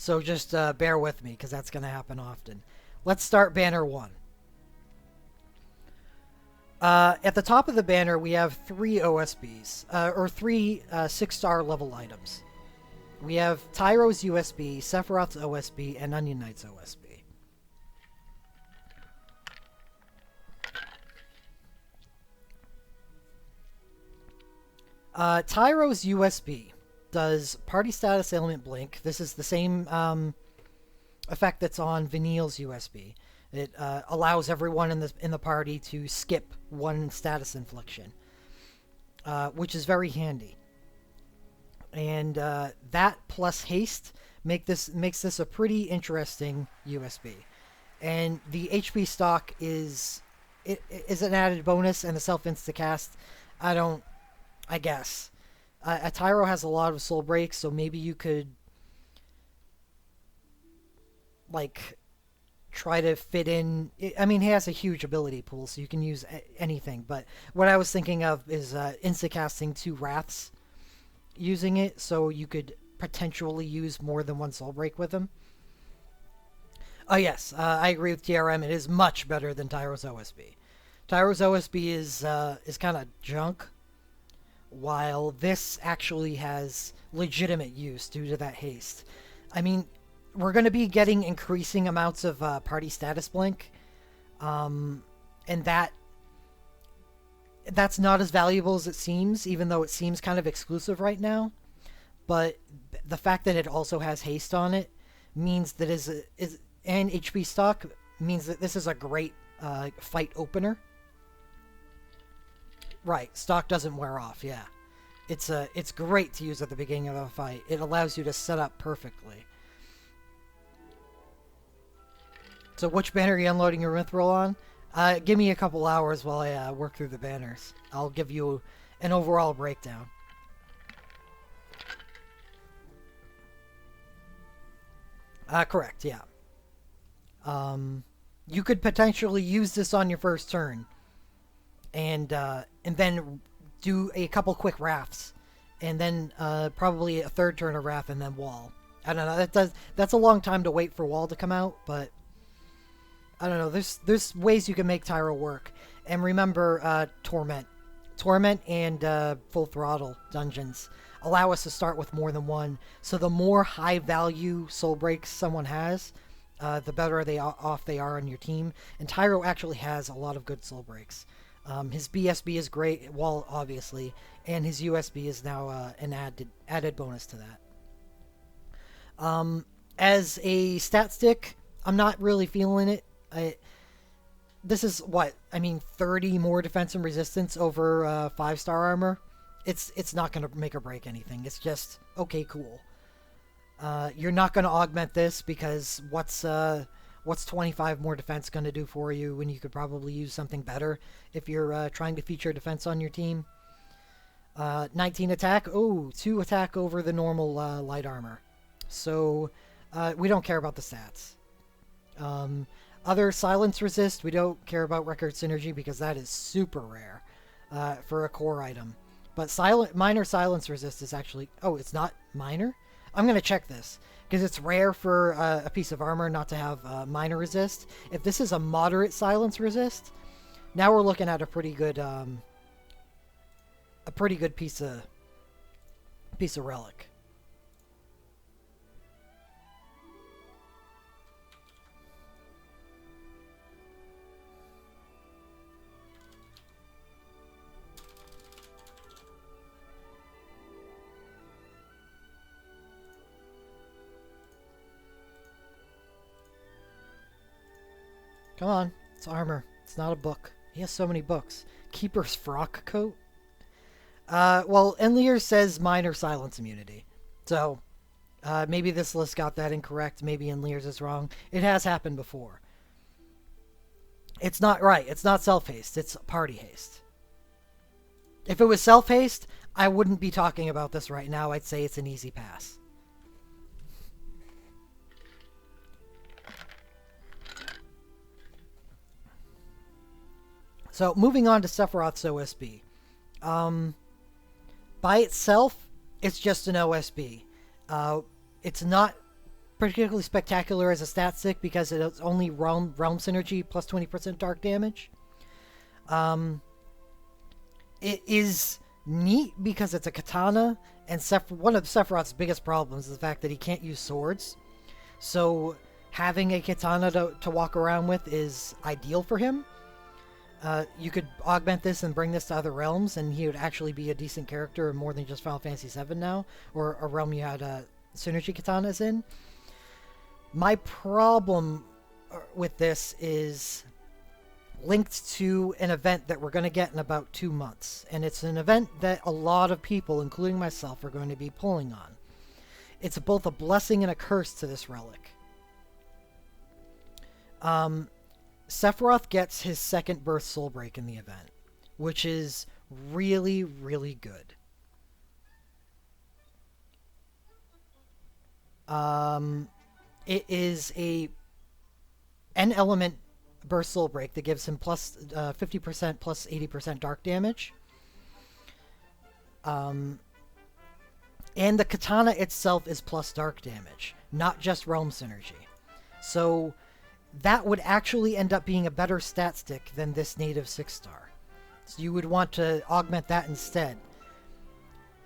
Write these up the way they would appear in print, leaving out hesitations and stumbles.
So just bear with me, because that's going to happen often. Let's start banner 1. At the top of the banner, we have 3 OSBs, or 3 6-star level items. We have Tyro's USB, Sephiroth's OSB, and Onion Knight's OSB. Tyro's USB does Party Status Ailment Blink. This is the same effect that's on Vanille's USB. It allows everyone in the party to skip 1 status infliction, which is very handy. And that plus haste makes this a pretty interesting USB. And the HP stock is an added bonus, and the self instacast, I guess. A Tyro has a lot of soul breaks, so maybe you could like try to fit in. I mean, he has a huge ability pool, so you can use anything. But what I was thinking of is instacasting 2 Wraths using it, so you could potentially use more than 1 soul break with him. Oh yes, I agree with TRM. It is much better than Tyro's OSB. Tyro's OSB is kind of junk, while this actually has legitimate use due to that haste. I mean, we're going to be getting increasing amounts of party status blink, and that's not as valuable as it seems, even though it seems kind of exclusive right now. But the fact that it also has haste on it means that and HP stock means that this is a great fight opener. Right, stock doesn't wear off, yeah. It's great to use at the beginning of a fight. It allows you to set up perfectly. So which banner are you unloading your mithril on? Give me a couple hours while I work through the banners. I'll give you an overall breakdown. Correct, yeah. You could potentially use this on your first turn, and then do a couple quick rafts, and then probably a third turn of wrath, and then wall. I don't know. That's a long time to wait for wall to come out, but I don't know. There's ways you can make Tyro work. And remember, Torment and Full Throttle dungeons allow us to start with more than 1. So the more high value soul breaks someone has, the better off they are on your team. And Tyro actually has a lot of good soul breaks. His BSB is great, Wall obviously, and his USB is now an added bonus to that. As a stat stick, I'm not really feeling it. This is 30 more defense and resistance over 5-star armor. It's not going to make or break anything. It's just okay, cool. You're not going to augment this because what's 25 more defense going to do for you when you could probably use something better if you're trying to feature defense on your team. 19 attack. Oh, 2 attack over the normal light armor. So we don't care about the stats. Other silence resist, we don't care about record synergy because that is super rare for a core item. But minor silence resist is actually... Oh, it's not minor? I'm going to check this, because it's rare for a piece of armor not to have minor resist. If this is a moderate silence resist, now we're looking at a pretty good piece of relic. Come on, it's armor. It's not a book. He has so many books. Keeper's frock coat? Well, Enlier says minor silence immunity. So, maybe this list got that incorrect. Maybe Enlier's is wrong. It has happened before. It's not right. It's not self-haste. It's party haste. If it was self-haste, I wouldn't be talking about this right now. I'd say it's an easy pass. So, moving on to Sephiroth's OSB. By itself, it's just an OSB. It's not particularly spectacular as a stat stick because it's only realm synergy plus 20% dark damage. It is neat because it's a katana, and one of Sephiroth's biggest problems is the fact that he can't use swords. So having a katana to walk around with is ideal for him. You could augment this and bring this to other realms, and he would actually be a decent character more than just Final Fantasy VII now, or a realm you had synergy katanas in. My problem with this is linked to an event that we're going to get in about 2 months, and it's an event that a lot of people, including myself, are going to be pulling on. It's both a blessing and a curse to this relic. Sephiroth gets his second birth soul break in the event, which is really, really good. It is an element burst soul break that gives him plus 50% plus 80% dark damage. And the katana itself is plus dark damage, not just realm synergy. So that would actually end up being a better stat stick than this native 6-star. So you would want to augment that instead.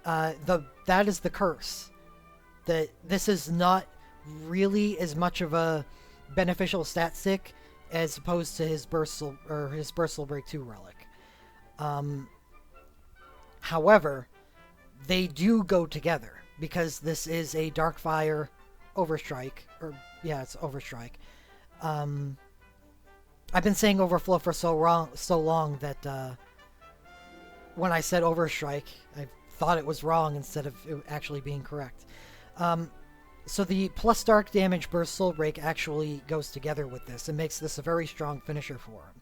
That is the curse. That this is not really as much of a beneficial stat stick as opposed to his Burst Soul Break 2 relic. However, they do go together because this is a Darkfire Overstrike, it's Overstrike. I've been saying Overflow for so long that when I said Overstrike, I thought it was wrong instead of it actually being correct. So the plus dark damage burst soul break actually goes together with this and makes this a very strong finisher for him.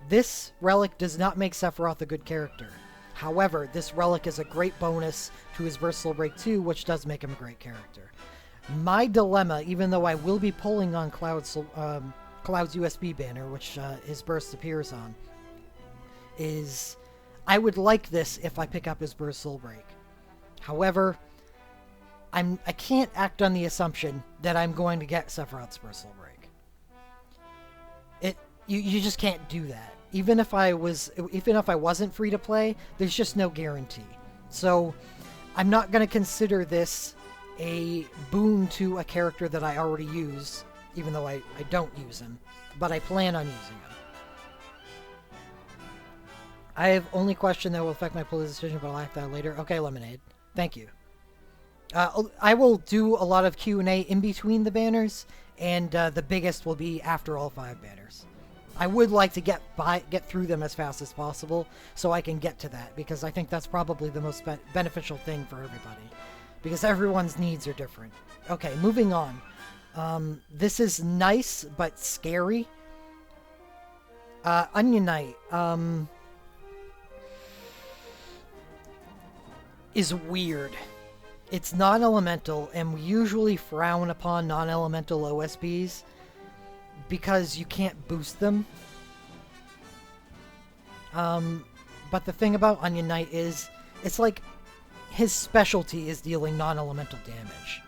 This relic does not make Sephiroth a good character. However, this relic is a great bonus to his burst soul break 2, which does make him a great character. My dilemma, even though I will be pulling on Cloud's USB banner, which his burst appears on, is I would like this if I pick up his burst soul break. However, I can't act on the assumption that I'm going to get Sephiroth's burst soul break. You just can't do that. Even if I wasn't free to play, there's just no guarantee. So I'm not going to consider this a boon to a character that I already use, even though I don't use him, but I plan on using him. I have only question that will affect my police decision, but I'll act that later. Okay, Lemonade. Thank you. I will do a lot of Q&A in between the banners, and the biggest will be after all 5 banners. I would like to get through them as fast as possible so I can get to that, because I think that's probably the most beneficial thing for everybody, because everyone's needs are different. Okay, moving on. This is nice but scary. Onion Knight is weird. It's non-elemental, and we usually frown upon non-elemental OSBs because you can't boost them. But the thing about Onion Knight is, it's like his specialty is dealing non-elemental damage.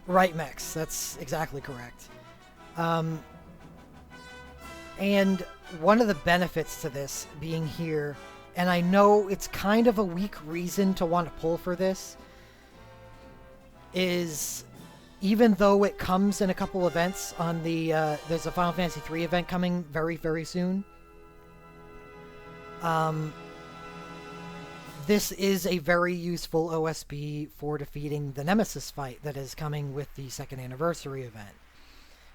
Right, Mex, that's exactly correct. And one of the benefits to this being here, and I know it's kind of a weak reason to want to pull for this, is even though it comes in a couple events on the, there's a Final Fantasy III event coming very, very soon. This is a very useful OSB for defeating the Nemesis fight that is coming with the 2nd anniversary event.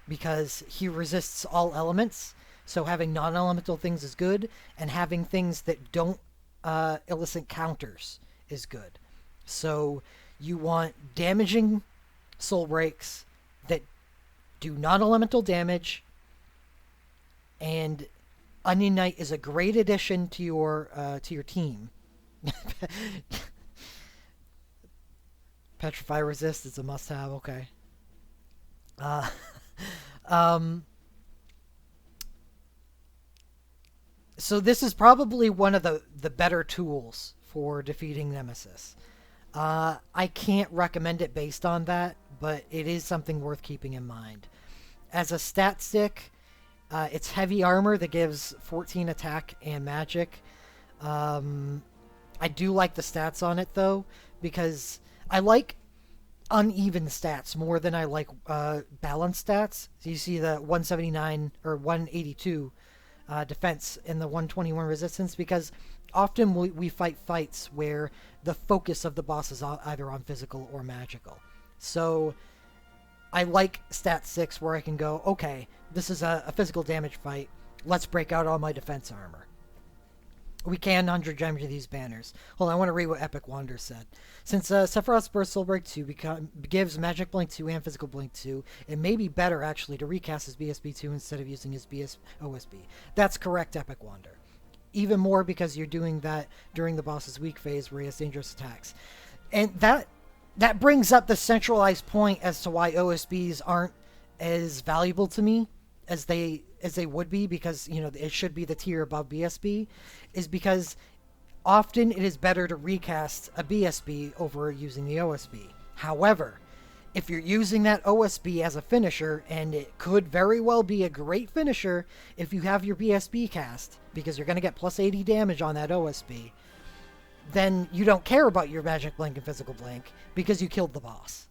Because he resists all elements, so having non-elemental things is good, and having things that don't elicit counters is good. So you want damaging soul breaks that do non-elemental damage, and Onion Knight is a great addition to your team. Petrify Resist is a must-have. Okay. So this is probably one of the better tools for defeating Nemesis. I can't recommend it based on that, but it is something worth keeping in mind. As a stat stick, it's heavy armor that gives 14 attack and magic. Um, I do like the stats on it though, because I like uneven stats more than I like balanced stats. So you see the 179 or 182 defense and the 121 resistance, because often we fight fights where the focus of the boss is either on physical or magical. So I like stat 6 where I can go, okay, this is a physical damage fight. Let's break out all my defense armor. We can 100 gem to these banners. Hold on, I want to read what Epic Wander said. Since Sephiroth's Burst Soul Break 2 gives Magic Blink 2 and Physical Blink 2, it may be better, actually, to recast his BSB 2 instead of using his OSB. That's correct, Epic Wander. Even more because you're doing that during the boss's weak phase where he has dangerous attacks. And that brings up the centralized point as to why OSBs aren't as valuable to me as they would be, because it should be the tier above BSB, is because often it is better to recast a BSB over using the OSB. However, if you're using that OSB as a finisher, and it could very well be a great finisher if you have your BSB cast, because you're going to get plus 80 damage on that OSB, then you don't care about your Magic Blink and Physical Blink because you killed the boss.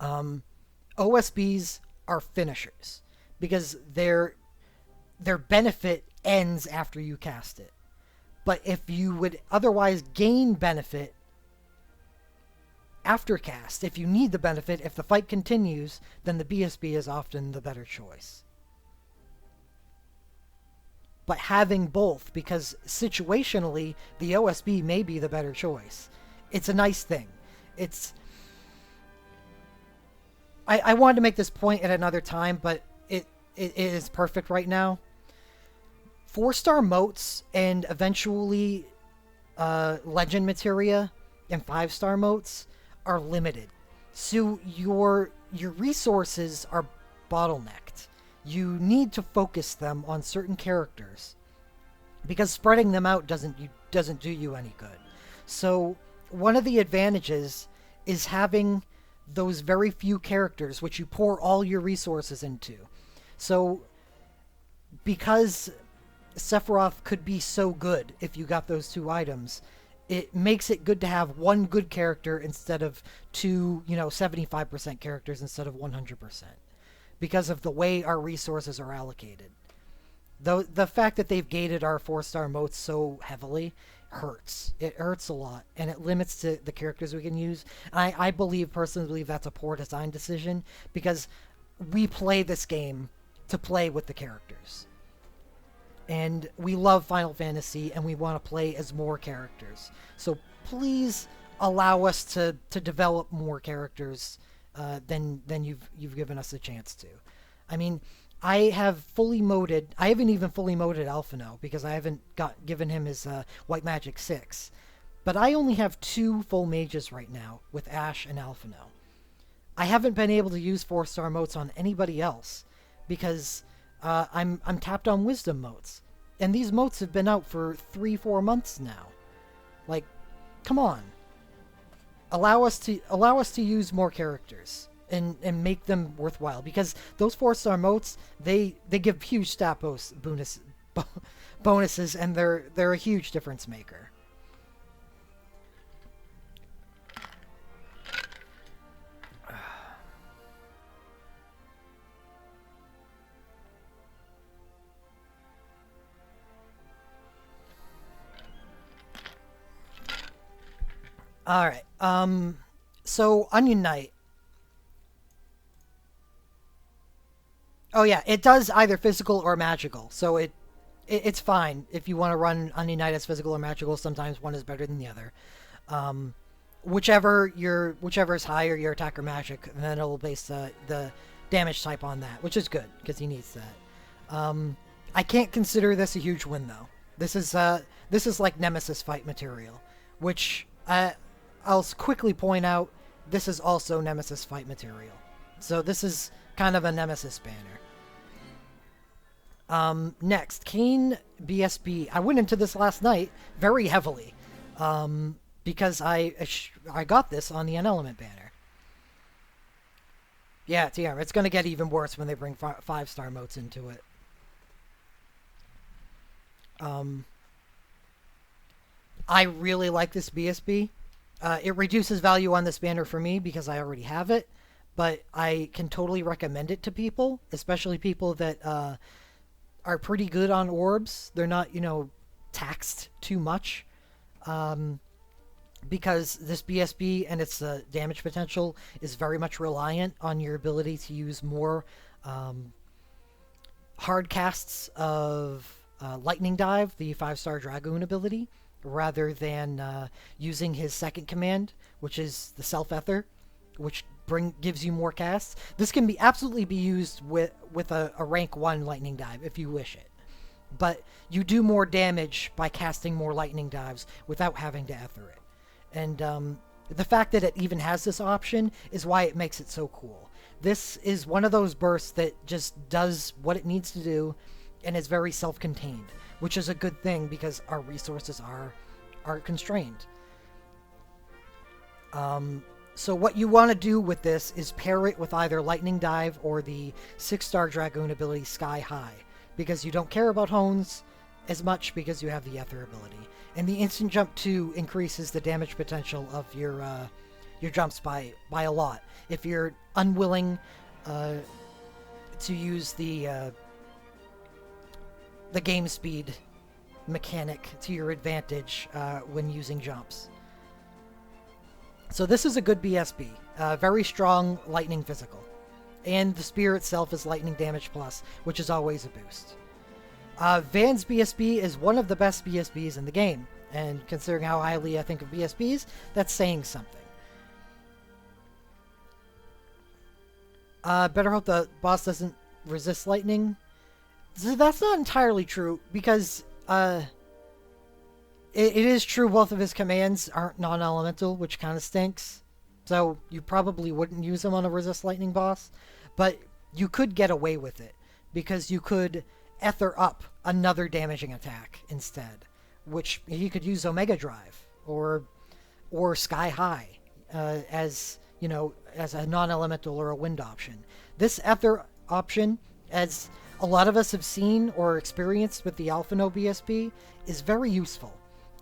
OSBs are finishers because their benefit ends after you cast it. But if you would otherwise gain benefit after cast, if you need the benefit, if the fight continues, then the BSB is often the better choice. But having both, because situationally, the OSB may be the better choice. It's a nice thing. I wanted to make this point at another time, but it is perfect right now. 4-star motes and eventually legend materia and 5-star motes are limited. So your resources are bottlenecked. You need to focus them on certain characters because spreading them out doesn't do you any good. So one of the advantages is having those very few characters which you pour all your resources into. So because Sephiroth could be so good if you got those 2 items, it makes it good to have one good character instead of 2, 75% characters instead of 100%. Because of the way our resources are allocated. Though the fact that they've gated our 4-star motes so heavily hurts. It hurts a lot, and it limits the characters we can use. I personally believe that's a poor design decision, because we play this game to play with the characters. And we love Final Fantasy, and we want to play as more characters. So please allow us to develop more characters than you've given us a chance to. I mean, I haven't even fully moded Alphino because I haven't given him his White Magic 6. But I only have 2 full mages right now with Ash and Alphino. I haven't been able to use 4-star motes on anybody else because I'm tapped on wisdom motes. And these motes have been out for 3-4 months now. Like, come on. Allow us to use more characters and make them worthwhile, because those 4-star motes, they give huge stat bonuses, and they're a huge difference maker. All right. So Onion Knight. Oh yeah, it does either physical or magical. So it's fine if you want to run Onion Knight as physical or magical. Sometimes one is better than the other. Whichever is higher, your attack or magic, and then it'll base the damage type on that, which is good because he needs that. I can't consider this a huge win though. This is like Nemesis fight material, which I'll quickly point out, this is also Nemesis fight material. So this is kind of a Nemesis banner. Next, Kane BSB. I went into this last night very heavily. because I got this on the Unelement banner. Yeah, TR. It's going to get even worse when they bring 5-star motes into it. I really like this BSB. It reduces value on this banner for me because I already have it, but I can totally recommend it to people, especially people that are pretty good on orbs. They're not, taxed too much. Because this BSB and its damage potential is very much reliant on your ability to use more hard casts of Lightning Dive, the 5-star Dragoon ability, rather than using his second command, which is the Self-Ether, which gives you more casts. This can absolutely be used with a rank 1 Lightning Dive if you wish it. But you do more damage by casting more Lightning Dives without having to Ether it. And the fact that it even has this option is why it makes it so cool. This is one of those bursts that just does what it needs to do and is very self-contained, which is a good thing because our resources are constrained. So what you want to do with this is pair it with either Lightning Dive or the 6-star Dragoon ability Sky High, because you don't care about Hones as much because you have the Ether ability. And the instant jump 2 increases the damage potential of your jumps by a lot. If you're unwilling to use the game speed mechanic to your advantage when using jumps. So this is a good BSB. Very strong lightning physical. And the spear itself is lightning damage plus, which is always a boost. Vaan's BSB is one of the best BSBs in the game, and considering how highly I think of BSBs, that's saying something. Better hope the boss doesn't resist lightning. So that's not entirely true, because it is true both of his commands aren't non-elemental, which kind of stinks. So you probably wouldn't use them on a resist lightning boss, but you could get away with it, because you could Ether up another damaging attack instead, which he could use Omega Drive or Sky High as a non-elemental or a wind option. This Ether option, as a lot of us have seen or experienced with the Alphino BSB, is very useful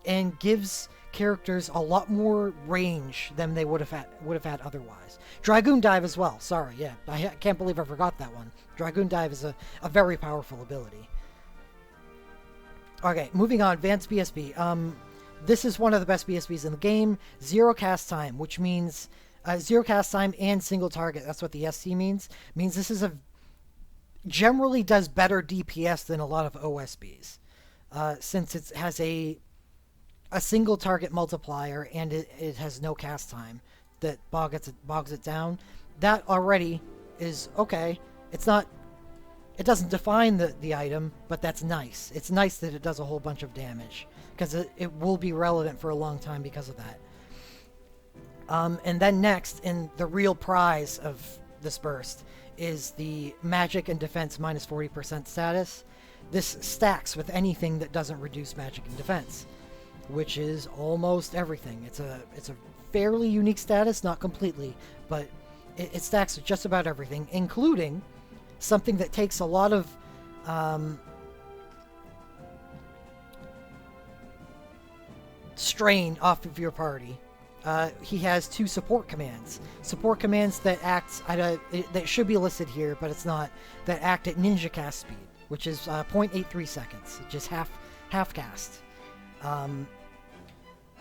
and gives characters a lot more range than they would have had otherwise. Dragoon Dive as well. Sorry, yeah, I can't believe I forgot that one. Dragoon Dive is a very powerful ability. Okay, moving on. Vaan's BSB. This is one of the best BSBs in the game. 0 cast time, which means 0 cast time and single target. That's what the SC means. Means this is generally does better DPS than a lot of OSBs, since it has a single target multiplier and it has no cast time that bogs it down. That already is okay. It doesn't define the item, but that's nice. It's nice that it does a whole bunch of damage, because it will be relevant for a long time because of that. And then next, in the real prize of this burst, is the magic and defense minus 40% status. This stacks with anything that doesn't reduce magic and defense, which is almost everything. It's a fairly unique status, not completely, but it stacks with just about everything, including something that takes a lot of strain off of your party. He has 2 support commands. Support commands that act that should be listed here, but it's not. That act at ninja cast speed, which is 0.83 seconds, just half cast.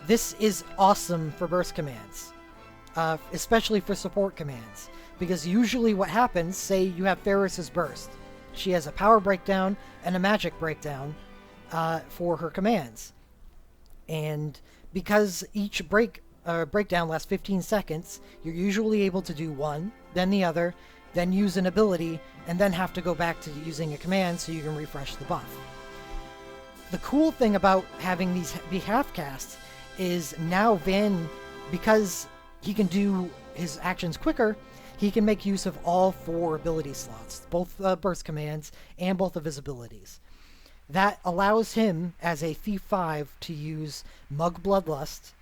This is awesome for burst commands, especially for support commands, because usually what happens, say you have Ferris's burst, she has a power breakdown and a magic breakdown for her commands, and because each breakdown lasts 15 seconds, you're usually able to do one, then the other, then use an ability, and then have to go back to using a command so you can refresh the buff. The cool thing about having these be half casts is now Vaan, because he can do his actions quicker, he can make use of all 4 ability slots, both burst commands and both of his abilities. That allows him, as a Thief 5, to use Mug Bloodlust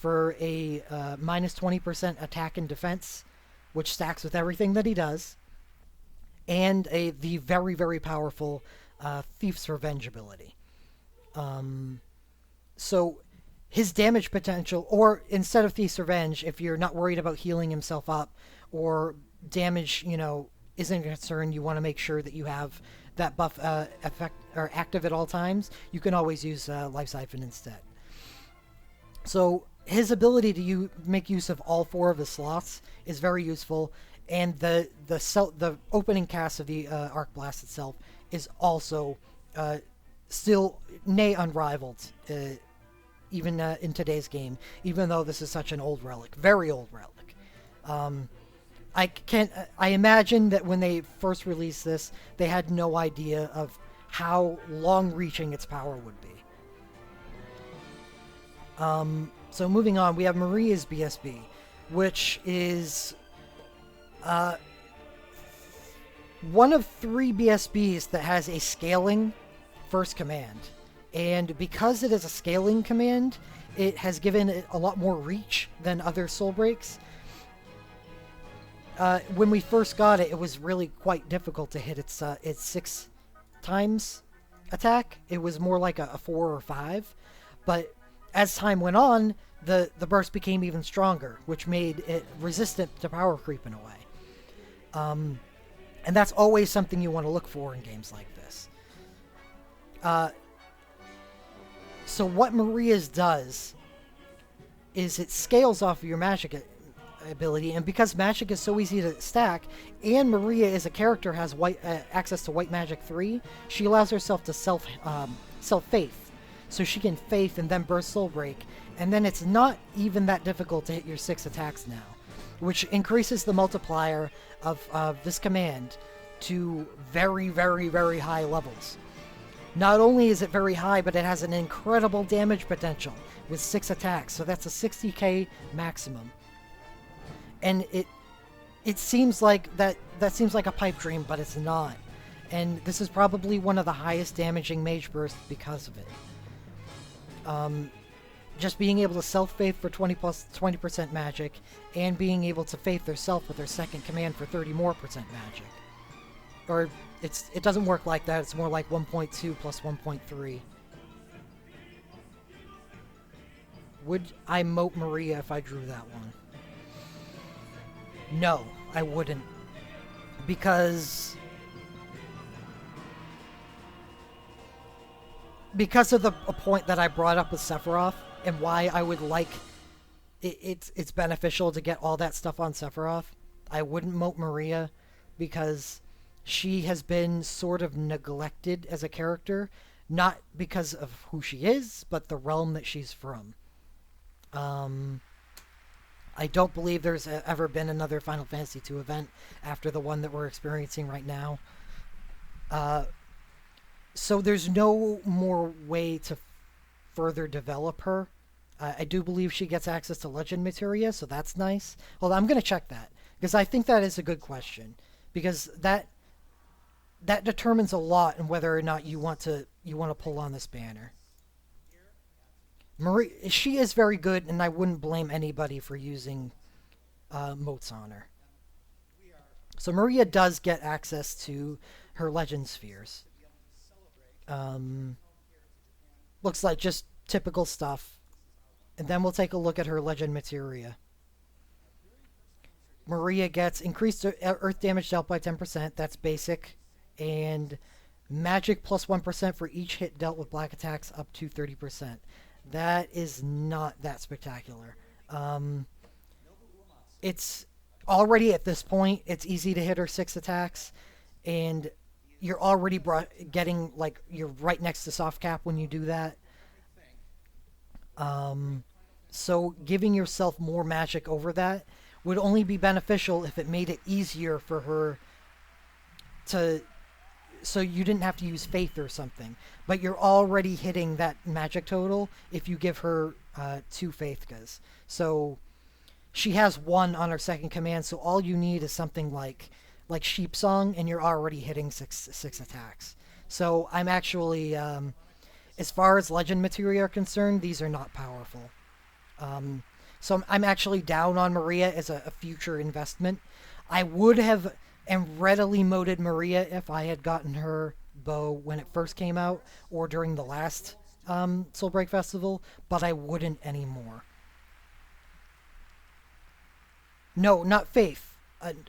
for a minus 20% attack and defense, which stacks with everything that he does, and the very, very powerful Thief's Revenge ability. So his damage potential, or instead of Thief's Revenge, if you're not worried about healing himself up, or damage, isn't a concern, you want to make sure that you have that buff effect or active at all times, you can always use Life Siphon instead. So his ability to make use of all 4 of his slots is very useful, and the opening cast of the Arc Blast itself is also still nay unrivaled, even in today's game, even though this is such an old relic, very old relic. I imagine that when they first released this, they had no idea of how long-reaching its power would be. So moving on, we have Maria's BSB, which is one of 3 BSBs that has a scaling first command. And because it is a scaling command, it has given it a lot more reach than other soul breaks. When we first got it, it was really quite difficult to hit its 6 times attack. It was more like a 4 or 5. But as time went on, the burst became even stronger, which made it resistant to power creep in a way. And that's always something you want to look for in games like this. So what Maria's does is it scales off of your magic ability, and because magic is so easy to stack, and Maria as a character has access to White Magic 3, she allows herself to self faith. So she can faith and then burst soul break, and then it's not even that difficult to hit your 6 attacks now, which increases the multiplier of this command to very, very, very high levels. Not only is it very high, but it has an incredible damage potential with 6 attacks, so that's a 60k maximum. And it seems like that seems like a pipe dream, but it's not. And this is probably one of the highest damaging mage bursts because of it. Just being able to self-faith for 20% magic, and being able to faith herself with her second command for 30% more magic. Or it doesn't work like that, it's more like 1.2 plus 1.3. Would I moat Maria if I drew that one? No, I wouldn't. Because of a point that I brought up with Sephiroth, and why I would like it's beneficial to get all that stuff on Sephiroth, I wouldn't moat Maria, because she has been sort of neglected as a character, not because of who she is, but the realm that she's from. I don't believe there's ever been another Final Fantasy II event after the one that we're experiencing right now. So there's no more way to further develop her. I do believe she gets access to legend materia, so that's nice. Hold on, I'm going to check that, because I think that is a good question, because that determines a lot in whether or not you want to pull on this banner. Marie, she is very good, and I wouldn't blame anybody for using moats on her. So Maria does get access to her legend spheres. Looks like just typical stuff. And then we'll take a look at her legend materia. Maria gets increased earth damage dealt by 10%. That's basic. And magic plus 1% for each hit dealt with black attacks up to 30%. That is not that spectacular. It's already at this point, it's easy to hit her 6 attacks, and you're already getting, like, you're right next to soft cap when you do that. So giving yourself more magic over that would only be beneficial if it made it easier for her to, so you didn't have to use faith or something, but you're already hitting that magic total if you give her 2 faithkas. So she has 1 on her second command, so all you need is something like Sheep Song, and you're already hitting 6 attacks. So I'm actually, as far as legend materia are concerned, these are not powerful. So I'm actually down on Maria as a future investment. I would have and readily moded Maria if I had gotten her bow when it first came out or during the last Soulbreak Festival, but I wouldn't anymore. No, not Faith.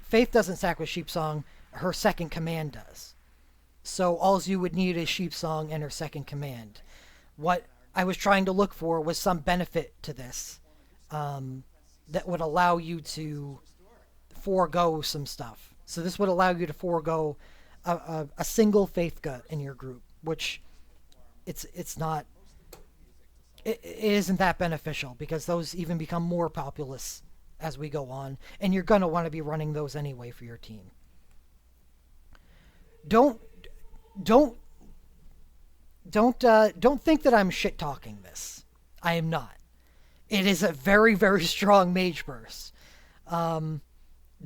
Faith doesn't sack with Sheepsong. Her second command does. So all you would need is Sheepsong and her second command. What I was trying to look for was some benefit to this that would allow you to forego some stuff. So this would allow you to forego a single Faith gut in your group, which it's not. It isn't that beneficial because those even become more populous as we go on, and you're gonna want to be running those anyway for your team. Don't don't don't think that I'm shit talking this. I am not. It is a very, very strong mage burst.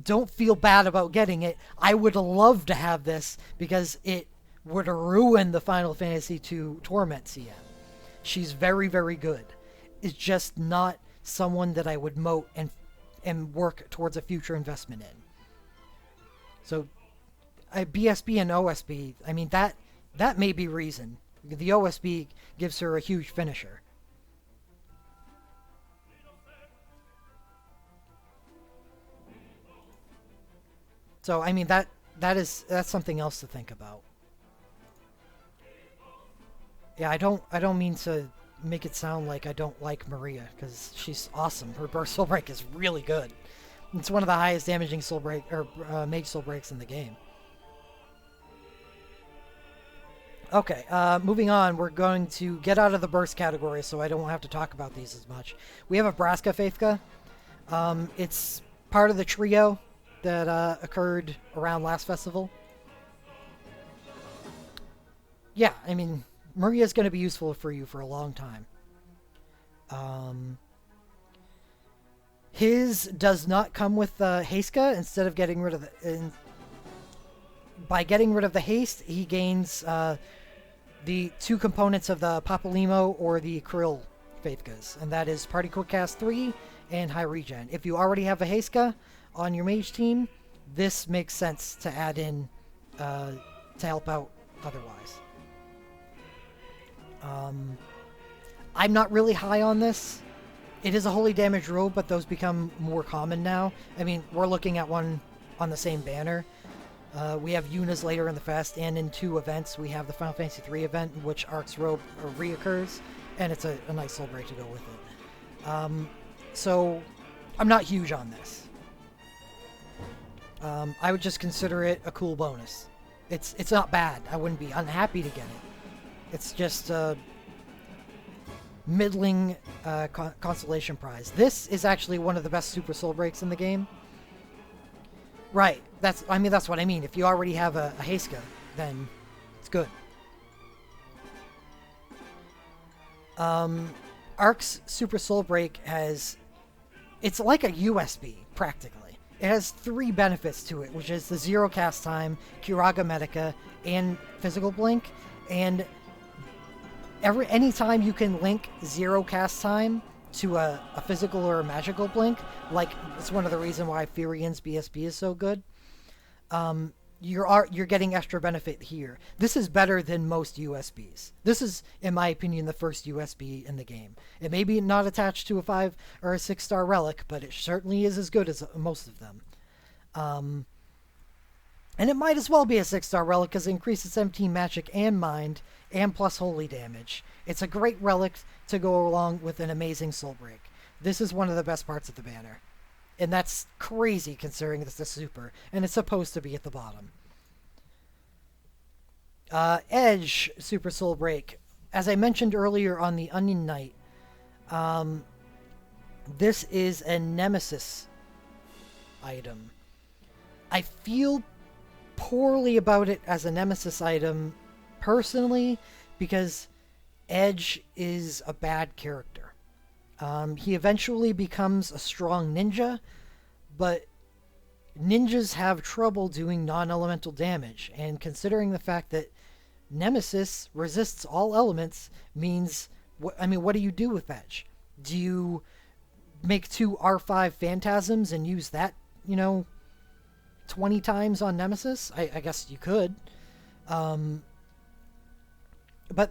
Don't feel bad about getting it. I would love to have this because it would ruin the Final Fantasy II Torment CM. She's very, very good. It's just not someone that I would moat and work towards a future investment in. So, BSB and OSB, I mean, that may be reason. The OSB gives her a huge finisher. So, I mean, that's something else to think about. Yeah, I don't mean to make it sound like I don't like Maria, because she's awesome. Her burst soul break is really good. It's one of the highest damaging soul break or mage soul breaks in the game. Okay, moving on, we're going to get out of the burst category so I don't have to talk about these as much. We have a Braska Faithka. It's part of the trio that occurred around last festival. Yeah, I mean, Maria's going to be useful for you for a long time. His does not come with Heiska. Instead of getting rid of the... by getting rid of the haste, he gains the two components of the Papalimo or the Krill Faithkas, and that is Party Quick Cast 3 and High Regen. If you already have a Heiska on your mage team, this makes sense to add in to help out otherwise. I'm not really high on this. It is a holy damage robe, but those become more common now. I mean, we're looking at one on the same banner. We have Yuna's later in the fest, and in 2 events, we have the Final Fantasy III event, in which Arc's robe reoccurs, and it's a nice soul break to go with it. So, I'm not huge on this. I would just consider it a cool bonus. It's not bad. I wouldn't be unhappy to get it. It's just a middling consolation prize. This is actually one of the best Super Soul Breaks in the game. Right. That's what I mean. If you already have a Heiska, then it's good. Arc's Super Soul Break it's like a USB, practically. It has 3 benefits to it, which is the 0 cast time, Curaga Medica, and Physical Blink. And anytime you can link 0 cast time to a physical or a magical blink, like it's one of the reasons why Furian's BSB is so good. You're getting extra benefit here. This is better than most USBs. This is, in my opinion, the first USB in the game. It may be not attached to a 5 or a 6-star relic, but it certainly is as good as most of them. And it might as well be a 6-star relic because it increases 17 magic and mind and plus holy damage. It's a great relic to go along with an amazing soul break. This is one of the best parts of the banner. And that's crazy considering it's a super, and it's supposed to be at the bottom. Edge Super Soul Break. As I mentioned earlier on the Onion Knight, this is a Nemesis item. I feel poorly about it as a Nemesis item personally because Edge is a bad character. He eventually becomes a strong ninja, but ninjas have trouble doing non-elemental damage, and considering the fact that Nemesis resists all elements means, what do you do with Edge? Do you make 2 R5 Phantasms and use that, 20 times on Nemesis. I guess you could. But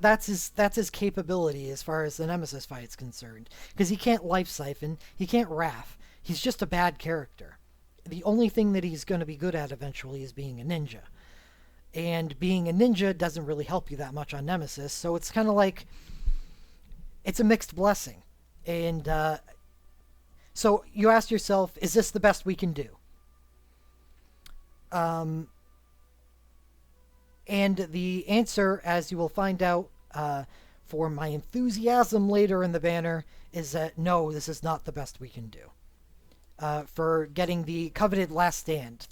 that's his capability as far as the Nemesis fight's concerned. Because he can't Life Siphon, he can't Wrath. He's just a bad character. The only thing that he's going to be good at eventually is being a ninja. And being a ninja doesn't really help you that much on Nemesis, so it's kind of like, it's a mixed blessing. And so you ask yourself, is this the best we can do? And the answer, as you will find out for my enthusiasm later in the banner, is that no, this is not the best we can do. For getting the coveted Last Stand.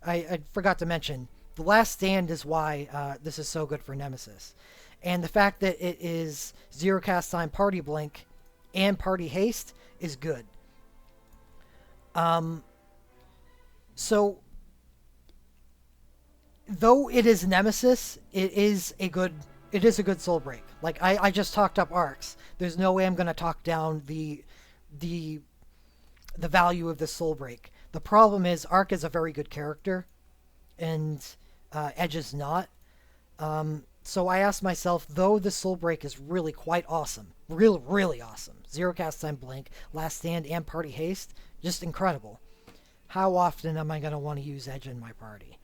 I forgot to mention, the Last Stand is why this is so good for Nemesis. And the fact that it is Zero Cast Time Party Blink and Party Haste is good. So, though it is Nemesis, it is a good soul break. Like, I just talked up Arcs. There's no way I'm going to talk down the value of the soul break. The problem is Arc is a very good character, and Edge is not. So I asked myself, though the soul break is really quite awesome, really awesome, Zero Cast Time Blink, Last Stand, and Party Haste, just incredible. How often am I going to want to use Edge in my party?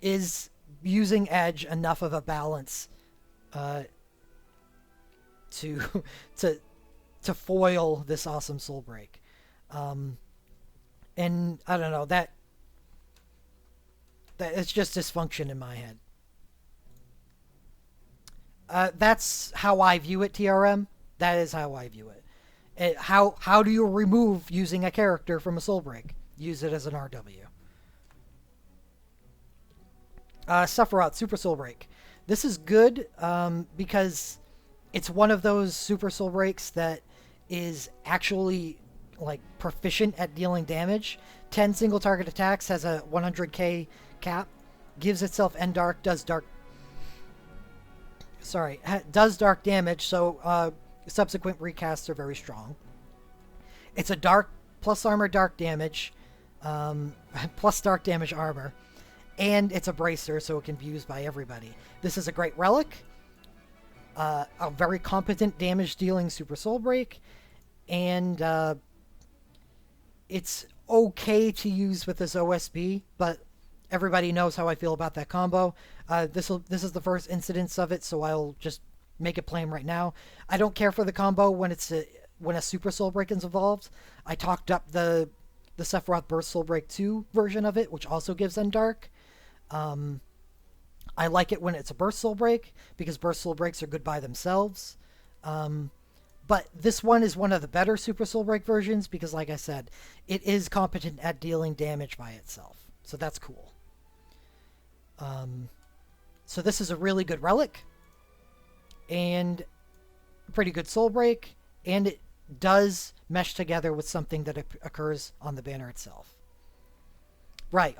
Is using Edge enough of a balance to foil this awesome soul break? And I don't know, that it's just dysfunction in my head. That's how I view it, TRM. That is how I view it. How do you remove using a character from a soul break? Use it as an RW. Sephiroth, Super Soul Break. This is good because it's one of those Super Soul Breaks that is actually like proficient at dealing damage. 10 single target attacks, has a 100k cap, gives itself end dark, does dark damage, so subsequent recasts are very strong. It's a dark plus armor dark damage, plus dark damage armor, and it's a bracer, so it can be used by everybody. This is a great relic, a very competent damage dealing Super Soul Break, and it's okay to use with this OSB, but everybody knows how I feel about that combo. This is the first incidence of it, so I'll just make it plain right now. I don't care for the combo when a Super Soul Break is involved. I talked up the Sephiroth Burst Soul Break 2 version of it, which also gives End Dark. I like it when it's a Burst Soul Break, because Burst Soul Breaks are good by themselves. But this one is one of the better Super Soul Break versions, because like I said, it is competent at dealing damage by itself. So that's cool. So this is a really good relic, and a pretty good soul break, and it does mesh together with something that occurs on the banner itself. Right, on